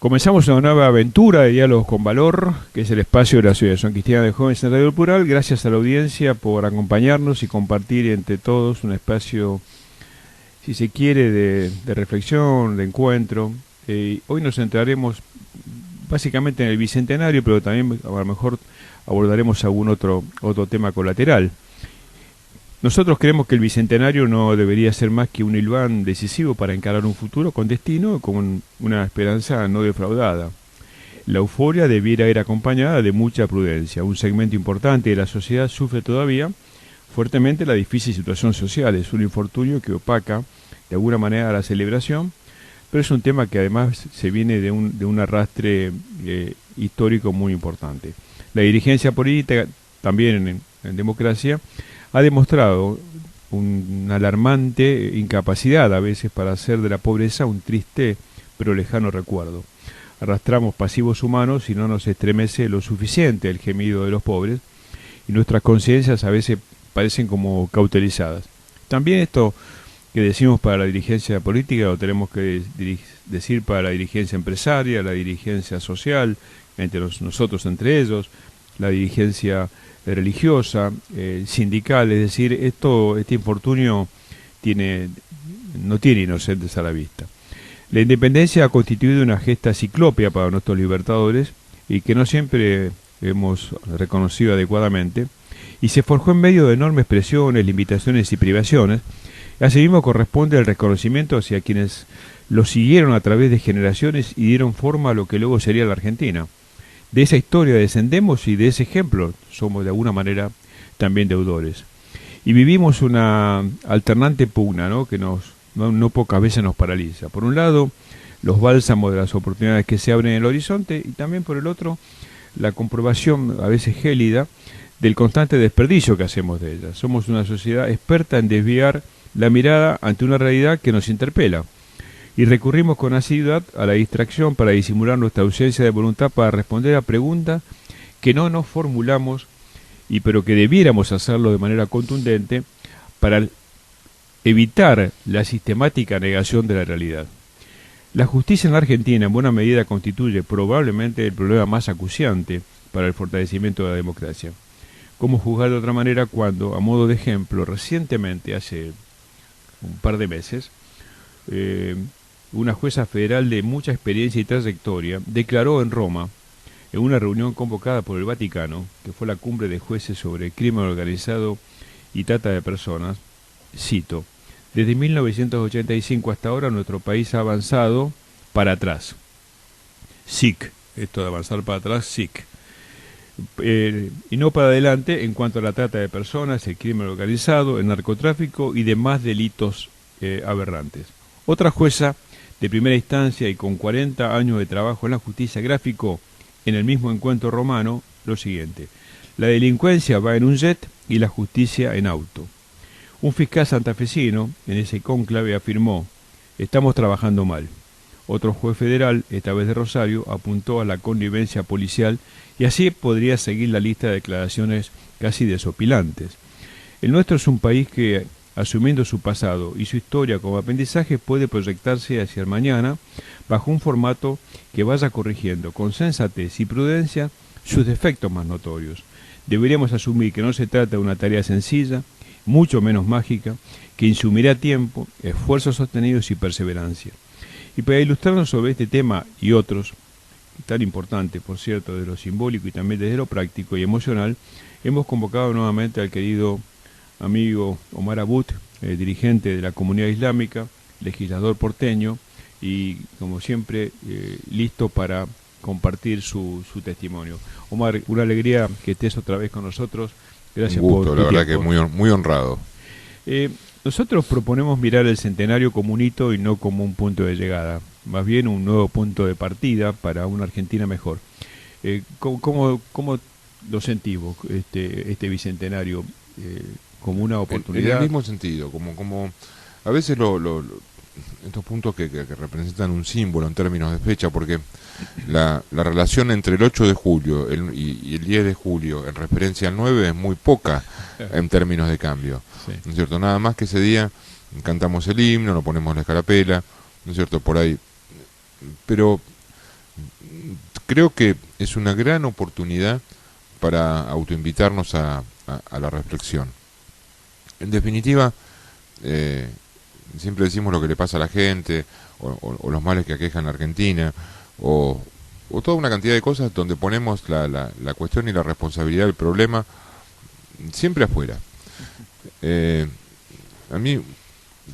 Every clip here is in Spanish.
Comenzamos una nueva aventura de Diálogos con Valor, que es el espacio de la Asociación Cristiana de Jóvenes en Radio Plural. Gracias a la audiencia por acompañarnos y compartir entre todos un espacio, si se quiere, de reflexión, de encuentro. Hoy nos centraremos básicamente en el Bicentenario, pero también a lo mejor abordaremos algún otro tema colateral. Nosotros creemos que el Bicentenario no debería ser más que un hilván decisivo para encarar un futuro con destino, con una esperanza no defraudada. La euforia debiera ir acompañada de mucha prudencia. Un segmento importante de la sociedad sufre todavía fuertemente la difícil situación social. Es un infortunio que opaca de alguna manera la celebración, pero es un tema que además se viene de un arrastre histórico muy importante. La dirigencia política, también en democracia, ha demostrado una alarmante incapacidad a veces para hacer de la pobreza un triste pero lejano recuerdo. Arrastramos pasivos humanos y no nos estremece lo suficiente el gemido de los pobres, y nuestras conciencias a veces parecen como cauterizadas. También esto que decimos para la dirigencia política lo tenemos que decir para la dirigencia empresaria, la dirigencia social, nosotros entre ellos, la dirigencia religiosa, sindical. Es decir, este infortunio no tiene inocentes a la vista. La independencia ha constituido una gesta ciclópea para nuestros libertadores y que no siempre hemos reconocido adecuadamente, y se forjó en medio de enormes presiones, limitaciones y privaciones. Asimismo corresponde el reconocimiento hacia quienes lo siguieron a través de generaciones y dieron forma a lo que luego sería la Argentina. De esa historia descendemos y de ese ejemplo somos de alguna manera también deudores. Y vivimos una alternante pugna, ¿no?, que no pocas veces nos paraliza. Por un lado, los bálsamos de las oportunidades que se abren en el horizonte, y también por el otro, la comprobación a veces gélida del constante desperdicio que hacemos de ellas. Somos una sociedad experta en desviar la mirada ante una realidad que nos interpela, y recurrimos con asiduidad a la distracción para disimular nuestra ausencia de voluntad para responder a preguntas que no nos formulamos, pero que debiéramos hacerlo de manera contundente para evitar la sistemática negación de la realidad. La justicia en la Argentina en buena medida constituye probablemente el problema más acuciante para el fortalecimiento de la democracia. ¿Cómo juzgar de otra manera cuando, a modo de ejemplo, recientemente, hace un par de meses, una jueza federal de mucha experiencia y trayectoria declaró en Roma, en una reunión convocada por el Vaticano, que fue la cumbre de jueces sobre crimen organizado y trata de personas, cito: desde 1985 hasta ahora nuestro país ha avanzado para atrás. SIC, esto de avanzar para atrás, SIC. Y no para adelante en cuanto a la trata de personas, el crimen organizado, el narcotráfico y demás delitos aberrantes. Otra jueza de primera instancia y con 40 años de trabajo en la justicia gráfico en el mismo encuentro romano lo siguiente: la delincuencia va en un jet y la justicia en auto. Un fiscal santafesino en ese cónclave afirmó: estamos trabajando mal. Otro juez federal, esta vez de Rosario, apuntó a la connivencia policial, y así podría seguir la lista de declaraciones casi desopilantes. El nuestro es un país que, asumiendo su pasado y su historia como aprendizaje, puede proyectarse hacia el mañana bajo un formato que vaya corrigiendo con sensatez y prudencia sus defectos más notorios. Deberíamos asumir que no se trata de una tarea sencilla, mucho menos mágica, que insumirá tiempo, esfuerzos sostenidos y perseverancia. Y para ilustrarnos sobre este tema y otros, tan importantes, por cierto, de lo simbólico y también desde lo práctico y emocional, hemos convocado nuevamente al querido amigo Omar Abud, dirigente de la comunidad islámica, legislador porteño, y como siempre listo para compartir su testimonio. Omar, una alegría que estés otra vez con nosotros. Gracias por tu tiempo. La verdad tiempo. Que muy honrado. Nosotros proponemos mirar el centenario como un hito y no como un punto de llegada, más bien un nuevo punto de partida para una Argentina mejor. ¿Cómo lo sentís vos, este bicentenario, como una oportunidad? En el mismo sentido, como a veces estos puntos que representan un símbolo en términos de fecha, porque la relación entre el 8 de julio y el 10 de julio en referencia al 9 es muy poca en términos de cambio, sí. ¿No es cierto? Nada más que ese día cantamos el himno, nos ponemos la escarapela, ¿no es cierto? Por ahí. Pero creo que es una gran oportunidad para autoinvitarnos a la reflexión. En definitiva, siempre decimos lo que le pasa a la gente, o los males que aquejan a Argentina, o toda una cantidad de cosas donde ponemos la cuestión y la responsabilidad del problema siempre afuera. A mí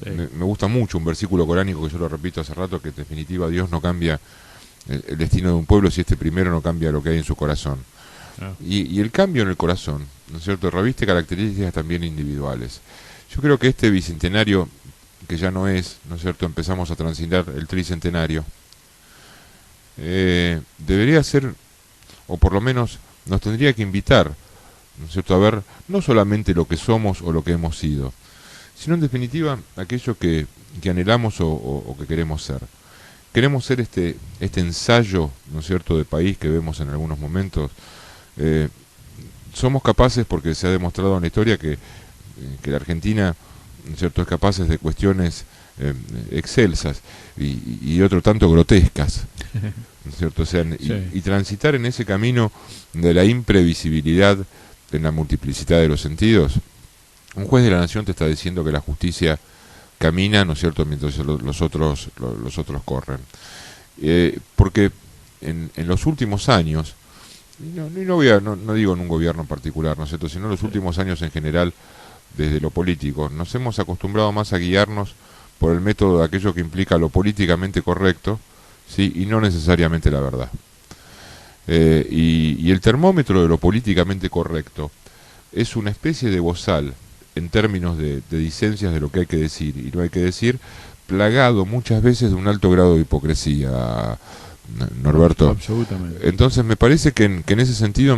me gusta mucho un versículo coránico que yo lo repito hace rato, que en definitiva Dios no cambia el destino de un pueblo si este primero no cambia lo que hay en su corazón. Y el cambio en el corazón, ¿no es cierto?, reviste características también individuales. Yo creo que este bicentenario, que ya no es, ¿no es cierto?, empezamos a transitar el tricentenario, debería ser, o por lo menos nos tendría que invitar, ¿no es cierto?, a ver no solamente lo que somos o lo que hemos sido, sino en definitiva aquello que anhelamos o que queremos ser. Queremos ser este ensayo, ¿no es cierto?, de país que vemos en algunos momentos. Somos capaces, porque se ha demostrado en la historia que la Argentina, ¿no es cierto?, es capaz de cuestiones excelsas y otro tanto grotescas, ¿no es cierto? O sea, y transitar en ese camino de la imprevisibilidad, en la multiplicidad de los sentidos. Un juez de la nación te está diciendo que la justicia camina, ¿no es cierto?, mientras los otros corren. Porque en los últimos años, no digo en un gobierno en particular, ¿no es cierto?, sino en los últimos años en general, desde lo político, nos hemos acostumbrado más a guiarnos por el método de aquello que implica lo políticamente correcto, ¿sí?, y no necesariamente la verdad. Y el termómetro de lo políticamente correcto es una especie de bozal en términos de licencias de lo que hay que decir y no hay que decir, plagado muchas veces de un alto grado de hipocresía, Norberto. Absolutamente. Entonces me parece que en ese sentido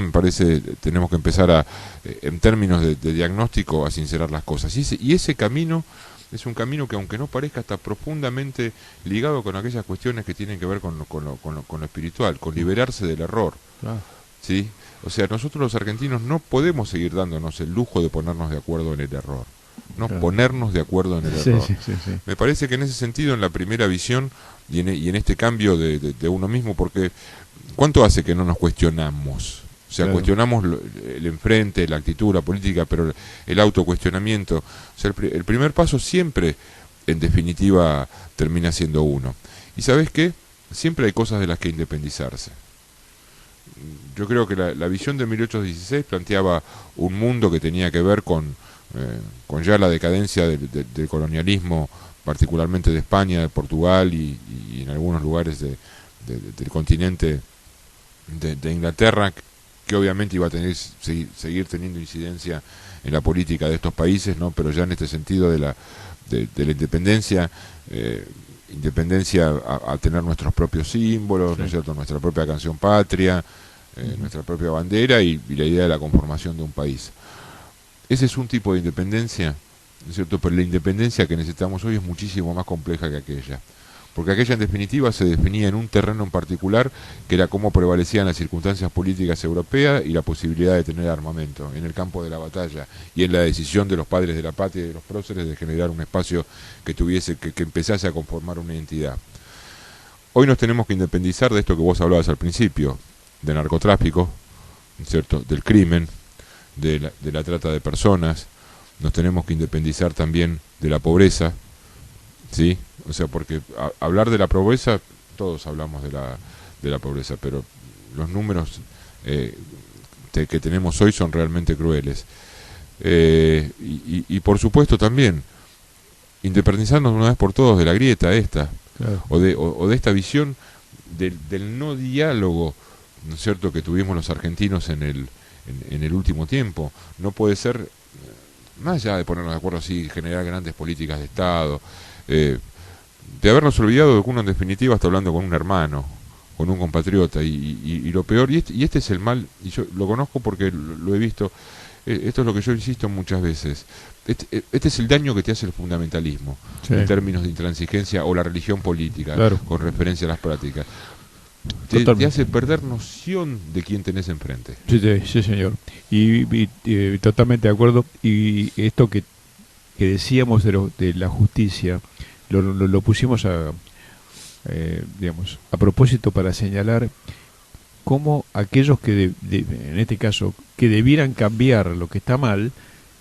tenemos que empezar en términos de diagnóstico, a sincerar las cosas. Y ese camino es un camino que, aunque no parezca, está profundamente ligado con aquellas cuestiones que tienen que ver con lo espiritual, con liberarse del error. Claro. ¿Sí? O sea, nosotros los argentinos no podemos seguir dándonos el lujo de ponernos de acuerdo en el error. Ponernos de acuerdo en el error. Sí. Me parece que en ese sentido, en la primera visión y en este cambio de uno mismo, porque ¿cuánto hace que no nos cuestionamos? O sea, cuestionamos el enfrente, la actitud, la política, pero el autocuestionamiento. O sea, el primer paso siempre, en definitiva, termina siendo uno. ¿Y sabes qué? Siempre hay cosas de las que independizarse. Yo creo que la visión de 1816 planteaba un mundo que tenía que ver con ya la decadencia del colonialismo, particularmente de España, de Portugal y en algunos lugares del continente de Inglaterra, que obviamente iba a seguir teniendo incidencia en la política de estos países, ¿no? Pero ya en este sentido de la independencia, a tener nuestros propios símbolos, ¿no es cierto?, nuestra propia canción patria, nuestra propia bandera y la idea de la conformación de un país. Ese es un tipo de independencia, ¿no es cierto?, pero la independencia que necesitamos hoy es muchísimo más compleja que aquella, porque aquella en definitiva se definía en un terreno en particular, que era cómo prevalecían las circunstancias políticas europeas y la posibilidad de tener armamento en el campo de la batalla y en la decisión de los padres de la patria y de los próceres de generar un espacio que empezase a conformar una identidad. Hoy nos tenemos que independizar de esto que vos hablabas al principio, del narcotráfico, ¿cierto?, del crimen, de la trata de personas. Nos tenemos que independizar también de la pobreza, ¿sí? O sea, porque hablar de la pobreza, todos hablamos de la pobreza, pero los números que tenemos hoy son realmente crueles. Y por supuesto también independizarnos de una vez por todos de la grieta esta, claro, o de esta visión del no diálogo, ¿no es cierto?, que tuvimos los argentinos en el último tiempo. No puede ser, más allá de ponernos de acuerdo así, generar grandes políticas de Estado, de habernos olvidado de que uno en definitiva está hablando con un hermano, con un compatriota, y lo peor, y este es el mal, y yo lo conozco porque lo he visto, esto es lo que yo insisto muchas veces, este es el daño que te hace el fundamentalismo, en términos de intransigencia, o la religión política, claro, con referencia a las prácticas. Te hace perder noción de quién tenés enfrente. Sí, señor. Y totalmente de acuerdo. Y esto que decíamos de la justicia, lo pusimos digamos, a propósito para señalar cómo aquellos que, en este caso, que debieran cambiar lo que está mal,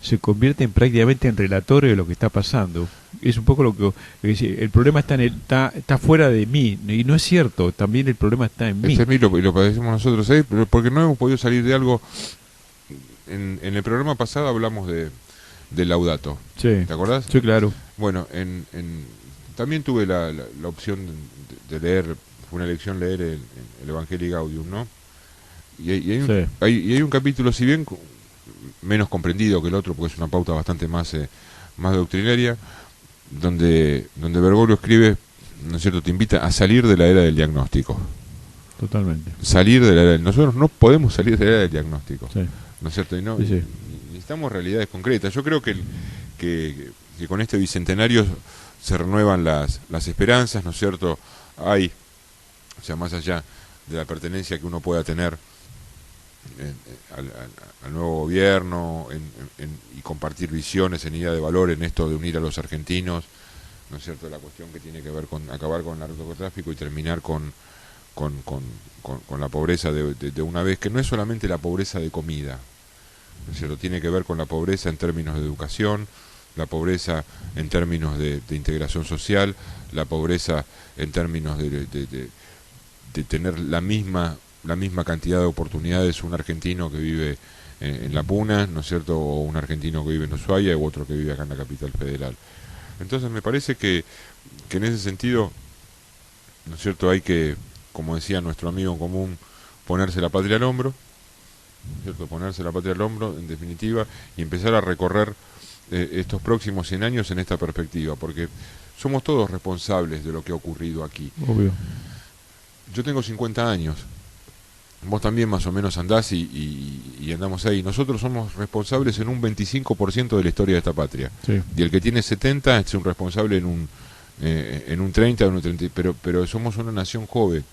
se convierten prácticamente en relatores de lo que está pasando. Es un poco lo que el problema está fuera de mí, y no es cierto, también el problema está en mí. Este es mí, y lo padecemos nosotros, porque no hemos podido salir de algo. En el programa pasado hablamos de Laudato, Sí. ¿te acordás? Sí, claro. Bueno, también tuve la opción de leer, fue una elección leer el Evangelii Gaudium, ¿no? Y Sí. hay un capítulo, si bien menos comprendido que el otro, porque es una pauta bastante más doctrinaria, donde Bergoglio escribe, ¿no es cierto?, te invita a salir de la era del diagnóstico. Totalmente. Salir de la era nosotros no podemos salir de la era del diagnóstico, Sí. ¿no es cierto? Y no, Sí, sí. necesitamos realidades concretas. Yo creo que con este bicentenario se renuevan las esperanzas, ¿no es cierto? Hay, o sea, más allá de la pertenencia que uno pueda tener al nuevo gobierno y compartir visiones en idea de valor en esto de unir a los argentinos, ¿no es cierto? La cuestión que tiene que ver con acabar con el narcotráfico y terminar con la pobreza de una vez, que no es solamente la pobreza de comida, ¿no es cierto? Tiene que ver con la pobreza en términos de educación, la pobreza en términos de integración social, la pobreza en términos de tener la misma cantidad de oportunidades un argentino que vive en La Puna, ¿no es cierto?, o un argentino que vive en Ushuaia, u otro que vive acá en la capital federal. Entonces me parece que en ese sentido, ¿no es cierto?, hay que, como decía nuestro amigo en común, ponerse la patria al hombro, ¿no es cierto?, ponerse la patria al hombro, en definitiva, y empezar a recorrer estos próximos 100 años en esta perspectiva, porque somos todos responsables de lo que ha ocurrido aquí. Obvio. Yo tengo 50 años, vos también más o menos andás y andamos ahí. Nosotros somos responsables en un 25% de la historia de esta patria. Sí. Y el que tiene 70 es un responsable en un 30, en un 30, pero somos una nación joven.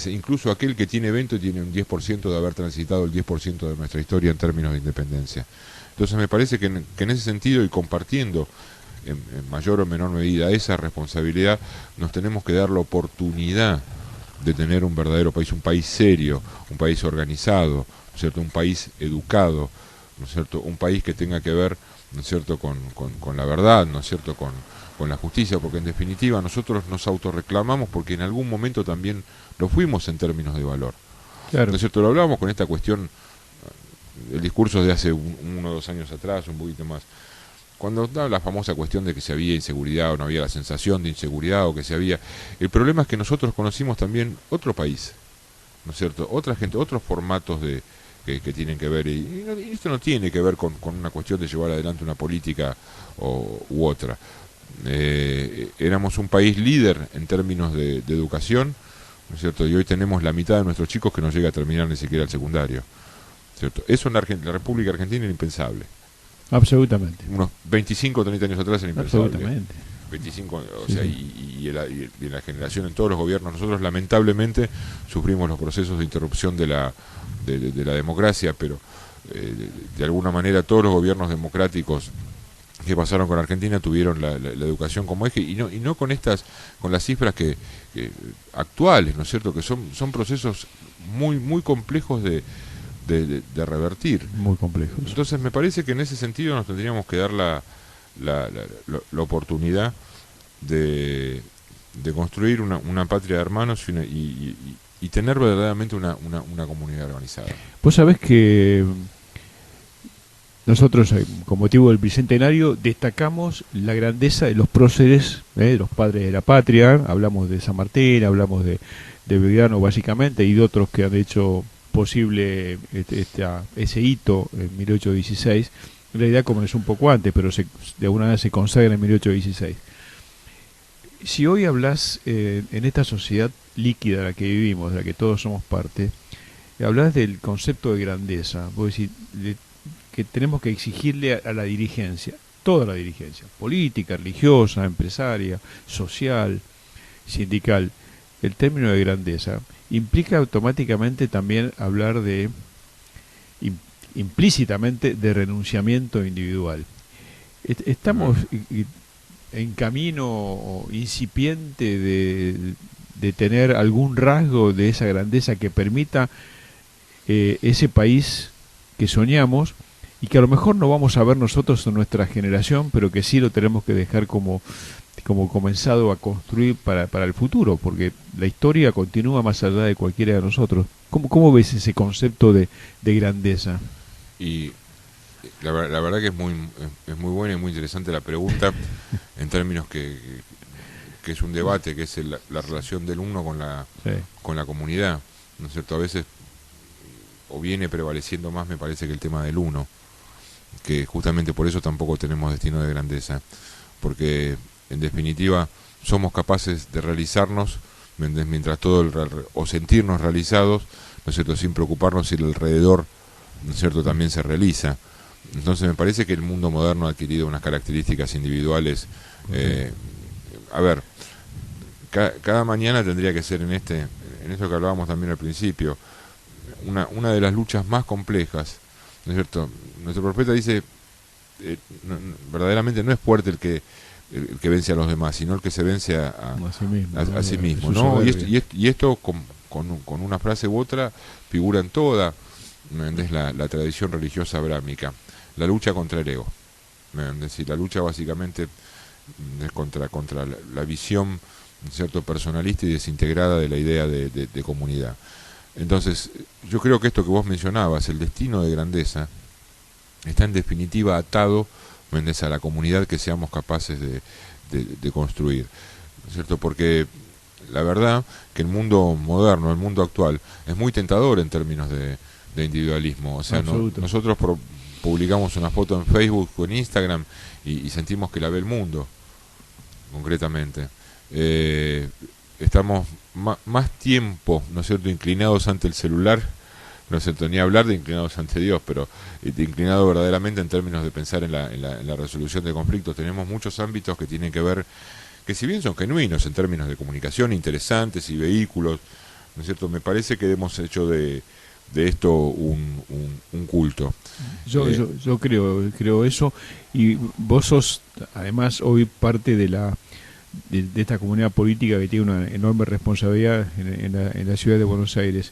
Incluso aquel que tiene 20 tiene un 10% de haber transitado el 10% de nuestra historia en términos de independencia. Entonces me parece que en ese sentido, y compartiendo en mayor o menor medida esa responsabilidad, nos tenemos que dar la oportunidad de tener un verdadero país, un país serio, un país organizado, ¿no es cierto?, un país educado, ¿no es cierto?, un país que tenga que ver, ¿no es cierto?, con la verdad, ¿no es cierto?, con la justicia, porque en definitiva nosotros nos autorreclamamos porque en algún momento también lo fuimos en términos de valor. Claro. ¿No es cierto? Lo hablábamos con esta cuestión, el discurso de hace 1 o 2 años atrás, un poquito más, cuando da la famosa cuestión de que si había inseguridad o no había la sensación de inseguridad, o que si había... El problema es que nosotros conocimos también otro país, ¿no es cierto?, otra gente, otros formatos que tienen que ver, y esto no tiene que ver con una cuestión de llevar adelante una política u otra. Éramos un país líder en términos de educación, ¿no es cierto?, y hoy tenemos la mitad de nuestros chicos que no llega a terminar ni siquiera el secundario, ¿cierto? Eso en la República Argentina era impensable. Absolutamente. Unos 25 o 30 años atrás era impensable. Absolutamente. 25, o Sí, sea, sí. y en la generación, en todos los gobiernos, nosotros lamentablemente sufrimos los procesos de interrupción de la democracia, pero de alguna manera todos los gobiernos democráticos que pasaron con Argentina tuvieron la educación como eje, y no con las cifras que actuales, ¿no es cierto?, que son procesos muy complejos de revertir. Muy complejos. Entonces me parece que en ese sentido nos tendríamos que dar la oportunidad de construir una patria de hermanos y tener verdaderamente una comunidad organizada. Vos sabés que nosotros, con motivo del bicentenario, destacamos la grandeza de los próceres, de los padres de la patria. Hablamos de San Martín, hablamos de Belgrano básicamente, y de otros que han hecho posible ese hito en 1816. En realidad comenzó un poco antes, pero de alguna manera se consagra en 1816. Si hoy hablas en esta sociedad líquida en la que vivimos, de la que todos somos parte, hablas del concepto de grandeza. Vos decís que tenemos que exigirle a la dirigencia, toda la dirigencia, política, religiosa, empresaria, social, sindical, el término de grandeza implica automáticamente también hablar de implícitamente de renunciamiento individual. Estamos en camino o incipiente de tener algún rasgo de esa grandeza que permita ese país que soñamos y que a lo mejor no vamos a ver nosotros en nuestra generación, pero que sí lo tenemos que dejar como comenzado a construir para el futuro, porque la historia continúa más allá de cualquiera de nosotros. ¿Cómo ves ese concepto de grandeza? Y la verdad que es muy buena y muy interesante la pregunta en términos que es un debate, que es la relación del uno Sí. con la comunidad, ¿no es cierto? A veces o viene prevaleciendo más, me parece, que el tema del uno, que justamente por eso tampoco tenemos destino de grandeza, porque en definitiva somos capaces de realizarnos mientras o sentirnos realizados, ¿no es cierto?, sin preocuparnos si el alrededor, ¿no es cierto?, también se realiza. Entonces me parece que el mundo moderno ha adquirido unas características individuales. A ver, cada mañana tendría que ser en esto que hablábamos también al principio, una de las luchas más complejas, ¿no es cierto? Nuestro profeta dice, verdaderamente no es fuerte el que vence a los demás, sino el que se vence a sí mismo, ¿no? Y esto con una frase u otra figura en toda la tradición religiosa abrámica, la lucha contra el ego. Es decir, la lucha básicamente es contra la visión, ¿cierto?, personalista y desintegrada de la idea de comunidad. Entonces, yo creo que esto que vos mencionabas, el destino de grandeza, está en definitiva atado, ¿entendés?, a la comunidad que seamos capaces de construir, ¿no es cierto? Porque la verdad que el mundo moderno, el mundo actual, es muy tentador en términos de individualismo. O sea, nosotros publicamos una foto en Facebook o en Instagram y sentimos que la ve el mundo, concretamente. Estamos más tiempo, ¿no es cierto?, inclinados ante el celular, no es cierto, ni hablar de inclinados ante Dios, pero inclinados verdaderamente en términos de pensar en la resolución de conflictos. Tenemos muchos ámbitos que tienen que ver, que si bien son genuinos en términos de comunicación, interesantes y vehículos, ¿no es cierto?, me parece que hemos hecho de esto un culto. Yo creo eso, y vos sos además hoy parte de esta comunidad política que tiene una enorme responsabilidad en la ciudad de Buenos Aires.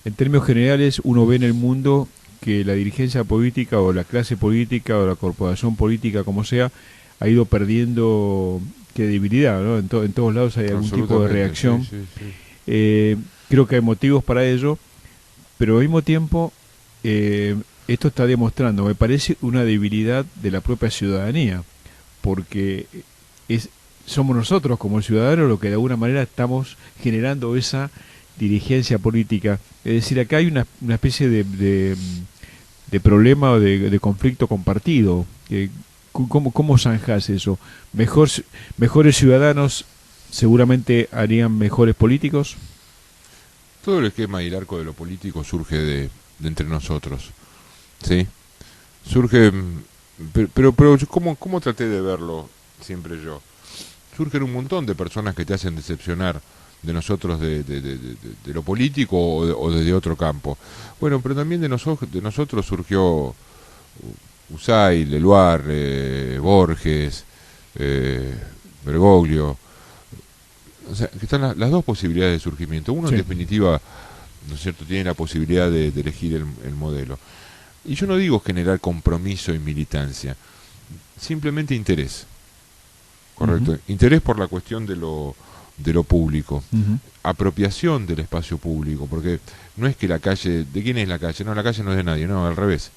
En términos generales, uno ve en el mundo que la dirigencia política o la clase política o la corporación política, como sea, ha ido perdiendo credibilidad, ¿no? En todos lados hay algún tipo de reacción. Sí. Creo que hay motivos para ello, pero al mismo tiempo esto está demostrando, me parece, una debilidad de la propia ciudadanía, porque somos nosotros como ciudadanos los que de alguna manera estamos generando esa dirigencia política. Es decir, acá hay una especie de problema o de conflicto compartido. ¿Cómo zanjás eso? ¿Mejores ciudadanos seguramente harían mejores políticos? Todo el esquema y el arco de lo político surge de entre nosotros, ¿sí? Surge, pero ¿cómo traté de verlo siempre yo? Surgen un montón de personas que te hacen decepcionar de nosotros de lo político o desde otro campo. Bueno, pero también de nosotros surgió Usay, Leluar, Borges, Bergoglio. O sea, que están las dos posibilidades de surgimiento. Uno, sí, en definitiva, ¿no es cierto?, tiene la posibilidad de elegir el modelo. Y yo no digo generar compromiso y militancia, simplemente interés. Correcto. Interés por la cuestión de lo público, apropiación del espacio público, porque no es que la calle, ¿de quién es la calle? No, la calle no es de nadie, no, al revés,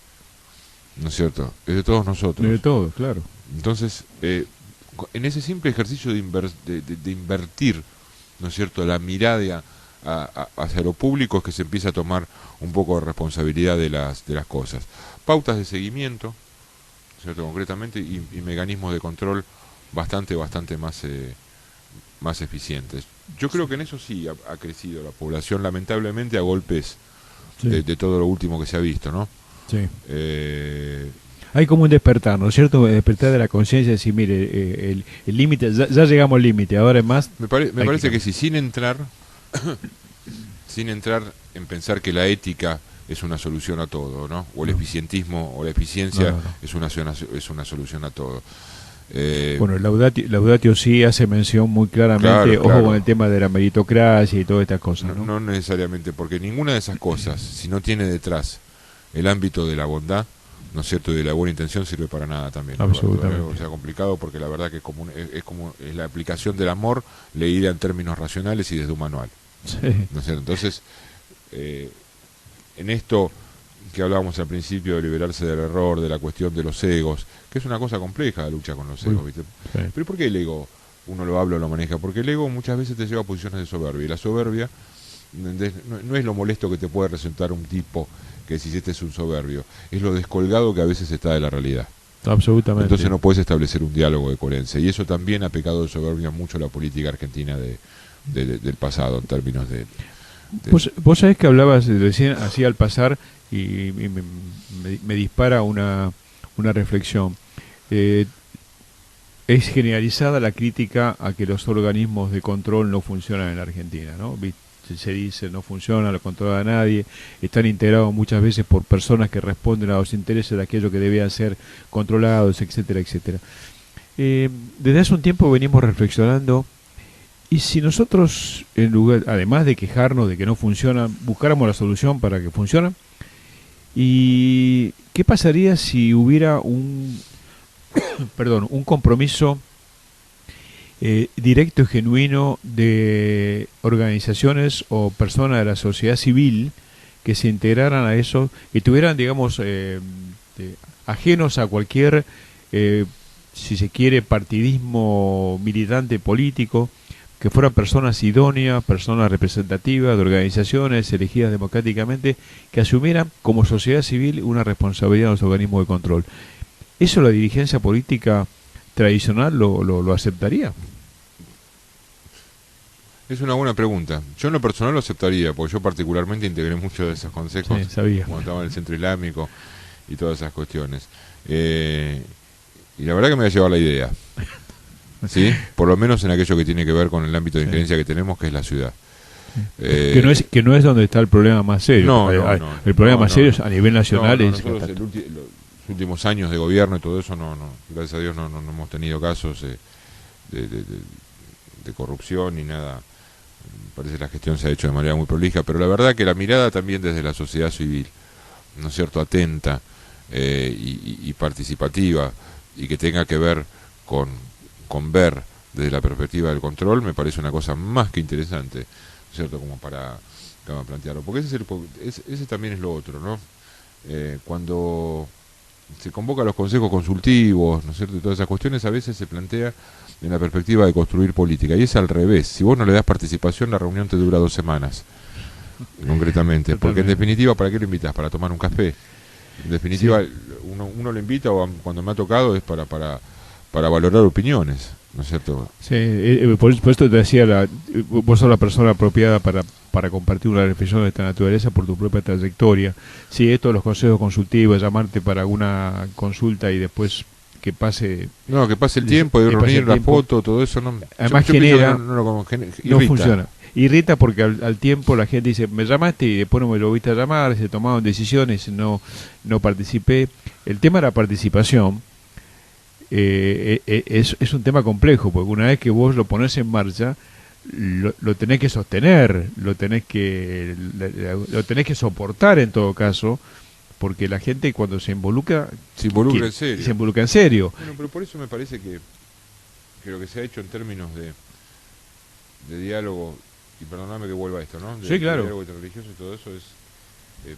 ¿no es cierto? Es de todos nosotros. De todos, claro. Entonces, en ese simple ejercicio de invertir, ¿no es cierto?, la mirada hacia lo público, es que se empieza a tomar un poco de responsabilidad de las cosas. Pautas de seguimiento, ¿cierto?, concretamente, y mecanismos de control bastante más eficientes. Yo creo que en eso sí ha crecido la población, lamentablemente a golpes, sí, de todo lo último que se ha visto, ¿no? Sí. Hay como un despertar, ¿no es cierto? Despertar de la conciencia, decir, mire, el límite, ya llegamos al límite, ahora es más. Me parece que si sin entrar en pensar que la ética es una solución a todo, ¿no? O el eficientismo o la eficiencia es una solución a todo. Bueno, Laudatio sí hace mención muy claramente, ojo claro. con el tema de la meritocracia y todas estas cosas, ¿no? No necesariamente, porque ninguna de esas cosas, si no tiene detrás el ámbito de la bondad, ¿no es cierto?, y de la buena intención, sirve para nada también. Absolutamente. O sea, complicado, porque la verdad que es la aplicación del amor leída en términos racionales y desde un manual. Sí. ¿No es cierto? Entonces, en esto que hablábamos al principio de liberarse del error, de la cuestión de los egos, que es una cosa compleja la lucha con los egos, ¿viste? Sí. Pero ¿por qué el ego uno lo habla o lo maneja? Porque el ego muchas veces te lleva a posiciones de soberbia, y la soberbia no es lo molesto que te puede resultar un tipo que decís este es un soberbio, es lo descolgado que a veces está de la realidad. Absolutamente. Entonces no puedes establecer un diálogo de coherencia, y eso también ha pecado de soberbia mucho la política argentina del pasado, en términos de Vos sabés que hablabas recién, así al pasar, y me dispara una reflexión. Es generalizada la crítica a que los organismos de control no funcionan en la Argentina, ¿no? Se dice no funciona, no controla a nadie, están integrados muchas veces por personas que responden a los intereses de aquellos que debían ser controlados, etcétera, etcétera. Desde hace un tiempo venimos reflexionando, y si nosotros, en lugar, además de quejarnos de que no funcionan, buscáramos la solución para que funcionen, ¿y qué pasaría si hubiera un compromiso directo y genuino de organizaciones o personas de la sociedad civil que se integraran a eso, que tuvieran, digamos, ajenos a cualquier, si se quiere, partidismo militante político, que fueran personas idóneas, personas representativas de organizaciones elegidas democráticamente, que asumieran como sociedad civil una responsabilidad en los organismos de control? ¿Eso la dirigencia política tradicional lo aceptaría? Es una buena pregunta. Yo en lo personal lo aceptaría, porque yo particularmente integré muchos de esos consejos cuando estaba en el Centro Islámico y todas esas cuestiones. Y la verdad que me va a llevar la idea. ¿Sí? Por lo menos en aquello que tiene que ver con el ámbito de injerencia que tenemos, que es la ciudad. Que no es donde está el problema más serio. El problema más serio es a nivel nacional. Nosotros los últimos años de gobierno y todo eso, gracias a Dios no hemos tenido casos de corrupción ni nada. Parece que la gestión se ha hecho de manera muy prolija, pero la verdad que la mirada también desde la sociedad civil, ¿no es cierto?, atenta y participativa, y que tenga que ver con ver desde la perspectiva del control, me parece una cosa más que interesante, ¿no es cierto?, como para plantearlo, porque ese también es lo otro, ¿no? Cuando se convoca a los consejos consultivos, ¿no es cierto?, y todas esas cuestiones, a veces se plantea en la perspectiva de construir política, y es al revés. Si vos no le das participación, la reunión te dura 2 semanas, concretamente, porque en definitiva, ¿para qué lo invitas? ¿Para tomar un café? En definitiva, sí. uno lo invita, o cuando me ha tocado, es para valorar opiniones, ¿no es cierto? Sí, por esto te decía, vos sos la persona apropiada para compartir una reflexión de esta naturaleza por tu propia trayectoria. Sí, esto de los consejos consultivos, llamarte para alguna consulta y después que pase... No, que pase el tiempo, de reunir la foto, todo eso, no... Además no funciona. Irrita porque al tiempo la gente dice, me llamaste y después no me lo viste a llamar, se tomaron decisiones, no participé. El tema de la participación es un tema complejo, porque una vez que vos lo ponés en marcha, lo tenés que sostener, lo tenés que soportar en todo caso, porque la gente cuando se involucra en serio. Se involucra en serio. Bueno, pero por eso me parece que lo que se ha hecho en términos de diálogo, y perdóname que vuelva a esto, ¿no? Sí, claro. De diálogo religioso y todo eso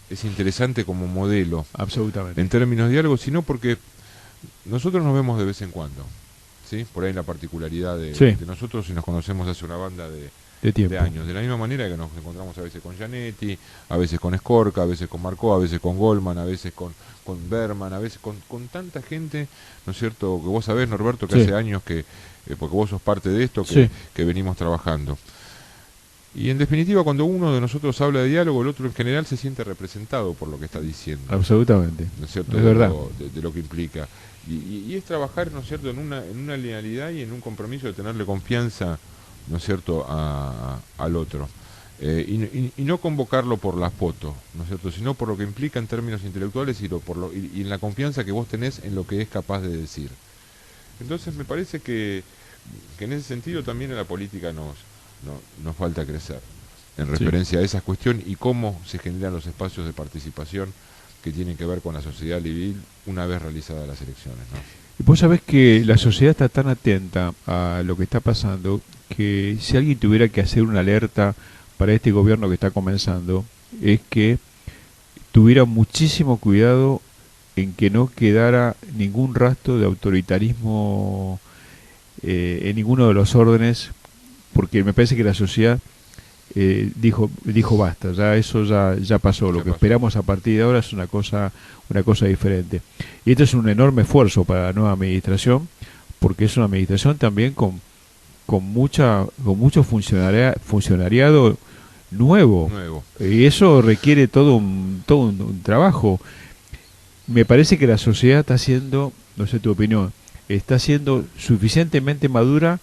es interesante como modelo. Absolutamente. En términos de diálogo, sino porque nosotros nos vemos de vez en cuando, ¿sí? Por ahí la particularidad de nosotros, y nos conocemos hace una banda de años, de la misma manera que nos encontramos a veces con Gianetti, a veces con Escorca, a veces con Marcó, a veces con Goldman, a veces con Berman, a veces con tanta gente, ¿no es cierto?, que vos sabés, Norberto, que hace años que, porque vos sos parte de esto, que venimos trabajando. Y en definitiva, cuando uno de nosotros habla de diálogo, el otro en general se siente representado por lo que está diciendo. Absolutamente. ¿No es cierto? Es verdad. De lo que implica. Y es trabajar, ¿no es cierto?, en una linealidad y en un compromiso de tenerle confianza, ¿no es cierto?, al otro. Y no convocarlo por la foto, ¿no es cierto?, sino por lo que implica en términos intelectuales y en la confianza que vos tenés en lo que es capaz de decir. Entonces me parece que en ese sentido también a la política nos falta crecer, en referencia a esa cuestión y cómo se generan los espacios de participación que tienen que ver con la sociedad civil una vez realizadas las elecciones, ¿no? Y vos sabés que la sociedad está tan atenta a lo que está pasando que si alguien tuviera que hacer una alerta para este gobierno que está comenzando, es que tuviera muchísimo cuidado en que no quedara ningún rastro de autoritarismo en ninguno de los órdenes, porque me parece que la sociedad dijo basta, ya pasó, lo que esperamos a partir de ahora es una cosa diferente. Y esto es un enorme esfuerzo para la nueva administración, porque es una administración también con mucho funcionariado nuevo. Y eso requiere todo un trabajo. Me parece que la sociedad está siendo, no sé tu opinión, está siendo suficientemente madura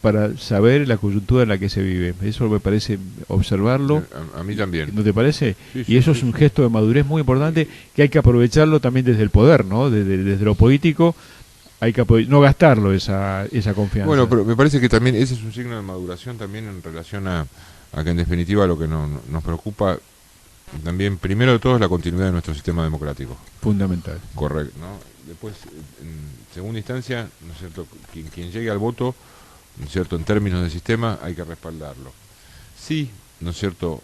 para saber la coyuntura en la que se vive. Eso me parece observarlo. A mí también. ¿No te parece? Sí, y eso es un gesto de madurez muy importante que hay que aprovecharlo también desde el poder, ¿no? Desde lo político hay que no gastarlo esa confianza. Bueno, pero me parece que también ese es un signo de maduración también en relación a que en definitiva lo que nos preocupa también, primero de todo, es la continuidad de nuestro sistema democrático. Fundamental. Correcto, ¿no? Después, en segunda instancia, ¿no es cierto?, quien llegue al voto, ¿no es cierto?, en términos de sistema, hay que respaldarlo. Sí, ¿no es cierto?,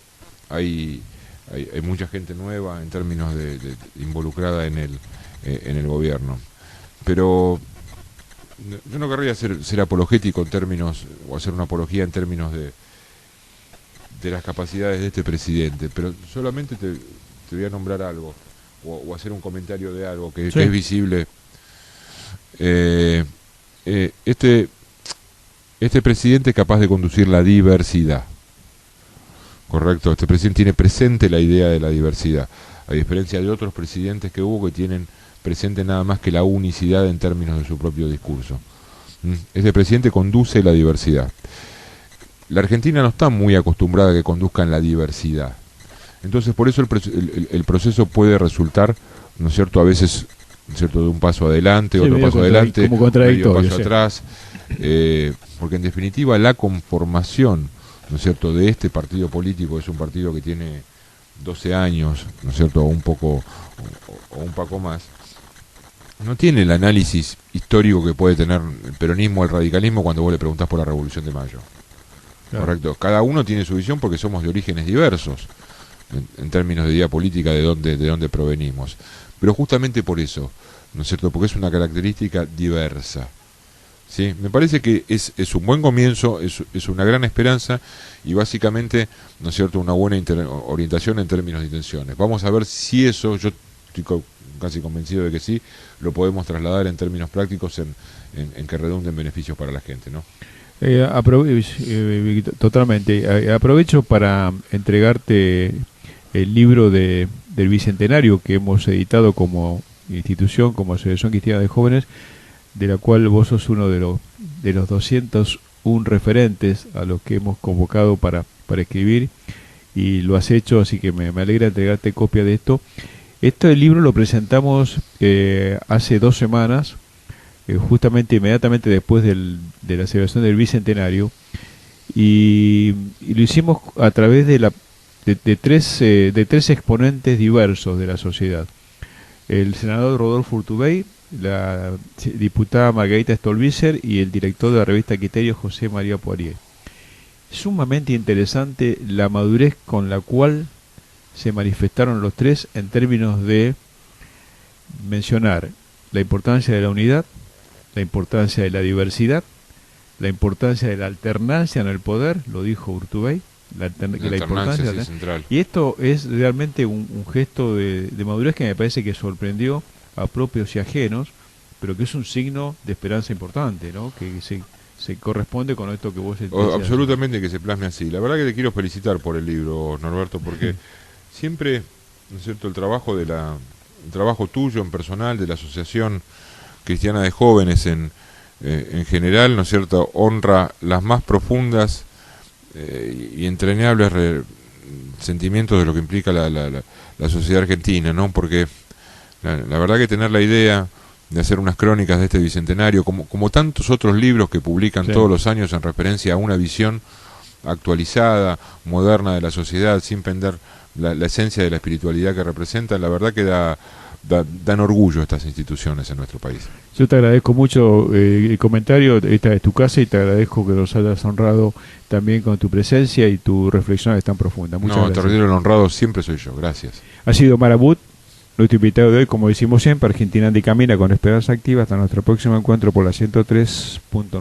hay mucha gente nueva en términos de involucrada en el gobierno, pero yo no querría ser apologético en términos, o hacer una apología en términos de las capacidades de este presidente, pero solamente te voy a nombrar algo, o hacer un comentario de algo que es visible. Este presidente es capaz de conducir la diversidad, correcto. Este presidente tiene presente la idea de la diversidad, a diferencia de otros presidentes que hubo que tienen presente nada más que la unicidad en términos de su propio discurso. Este presidente conduce la diversidad. La Argentina no está muy acostumbrada a que conduzcan la diversidad, entonces por eso el proceso puede resultar, ¿no es cierto?, a veces, ¿no es cierto?, de un paso adelante, otro paso adelante, medio paso atrás, porque en definitiva la conformación, ¿no es cierto?, de este partido político es un partido que tiene 12 años, ¿no es cierto?, o un poco más, no tiene el análisis histórico que puede tener el peronismo o el radicalismo cuando vos le preguntás por la Revolución de Mayo. Claro. Correcto, cada uno tiene su visión porque somos de orígenes diversos en términos de idea política de dónde provenimos, pero justamente por eso, ¿no es cierto?, porque es una característica diversa. ¿Sí? Me parece que es un buen comienzo, es una gran esperanza y básicamente, ¿no es cierto?, una buena orientación en términos de intenciones. Vamos a ver si eso, yo estoy casi convencido de que sí, lo podemos trasladar en términos prácticos en que redunden beneficios para la gente, ¿no? Totalmente. Aprovecho para entregarte el libro del Bicentenario que hemos editado como institución, como Asociación Cristiana de Jóvenes, de la cual vos sos uno de los 201 referentes a los que hemos convocado para escribir, y lo has hecho, así que me alegra entregarte copia de esto. Este libro lo presentamos hace 2 semanas, justamente inmediatamente después de la celebración del Bicentenario, y lo hicimos a través de tres exponentes diversos de la sociedad: el senador Rodolfo Urtubey, la diputada Margarita Stolbizer y el director de la revista Criterio, José María Poirier. Sumamente interesante la madurez con la cual se manifestaron los tres en términos de mencionar la importancia de la unidad, la importancia de la diversidad, la importancia de la alternancia en el poder, lo dijo Urtubey, la importancia es central. Y esto es realmente un gesto de madurez que me parece que sorprendió a propios y ajenos, pero que es un signo de esperanza importante, ¿no?, que se corresponde con esto que vos decías. Absolutamente, que se plasme así. La verdad que te quiero felicitar por el libro, Norberto, porque siempre, ¿no es cierto?, el trabajo tuyo en personal, de la Asociación Cristiana de Jóvenes en general, ¿no es cierto?, honra las más profundas y entrañables sentimientos de lo que implica la sociedad argentina, ¿no? Porque la verdad que tener la idea de hacer unas crónicas de este bicentenario, como tantos otros libros que publican Sí. todos los años en referencia a una visión actualizada, moderna de la sociedad, sin perder la esencia de la espiritualidad que representan. La verdad que dan orgullo estas instituciones en nuestro país. Yo te agradezco mucho el comentario, esta es tu casa y te agradezco que nos hayas honrado también con tu presencia y tu reflexión es tan profunda. Muchas No, gracias. Terrible el honrado siempre soy yo, gracias. Ha sido Marabut, nuestro invitado de hoy, como decimos siempre, Argentina anda y camina con esperanza activa. Hasta nuestro próximo encuentro por la 103.9.